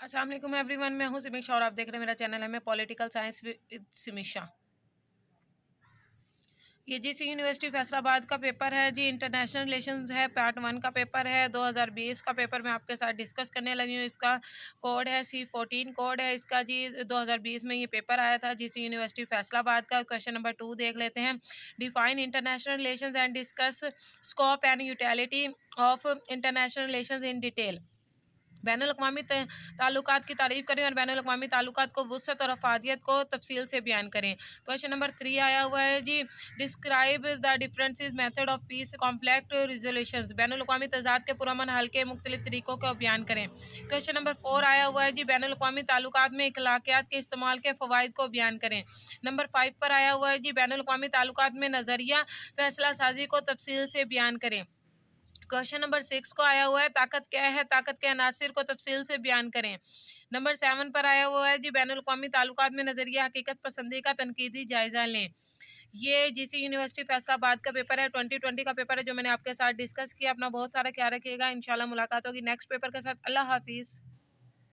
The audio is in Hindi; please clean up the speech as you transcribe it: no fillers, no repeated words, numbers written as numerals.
अस्सलाम वालेकुम एवरीवन, मैं हूं सिमीशा और आप देख रहे हैं मेरा चैनल है मैं पॉलिटिकल साइंस विद सिमीशा। ये जीसी यूनिवर्सिटी फैसलाबाद का पेपर है जी। इंटरनेशनल रिलेशंस है, पार्ट 1 का पेपर है। 2020 का पेपर मैं आपके साथ डिस्कस करने लगी हूँ। इसका कोड है C14 कोड है इसका जी। 2020 में ये पेपर आया था जीसी यूनिवर्सिटी फैसलाबाद का। क्वेश्चन नंबर 2 देख लेते हैं। Define international relations and discuss scope and utility of international relations in detail. बैनुल-अक़वामी ताल्लुकात की तारीफ़ करें और बैनुल-अक़वामी ताल्लुकात को वुसअत और अफ़ादियत को तफ़सील से बयान करें। क्वेश्चन नंबर 3 आया हुआ है जी। Describe the differences method of peace conflict resolutions. बैनुल-अक़वामी तज़ाद के पुरअमन हल के मुख्तलिफ़ तरीक़ों को बयान करें। क्वेश्चन नंबर 4 आया हुआ है जी। बैनुल-अक़वामी ताल्लुकात में इख़लाक़ियात के इस्तेमाल के फ़वाइद को बयान करें। नंबर 5 पर आया हुआ है जी। बैनुल-अक़वामी ताल्लुकात में नज़रिया फ़ैसला साज़ी को तफ़सील से बयान करें। क्वेश्चन नंबर 6 को आया हुआ है ताकत क्या है, ताकत के अनासिर को तफसील से बयान करें। नंबर 7 पर आया हुआ है जी। बैनुल-अक़वामी ताल्लुकात में नज़रिया हकीकत पसंदी का तनकीदी जायज़ा लें। ये जीसी यूनिवर्सिटी फैसलाबाद का पेपर है, 2020 का पेपर है जो मैंने आपके साथ डिस्कस किया। अपना बहुत सारा ख्याल रखिएगा। इंशाल्लाह मुलाकात होगी नेक्स्ट पेपर के साथ। अल्लाह हाफिज़।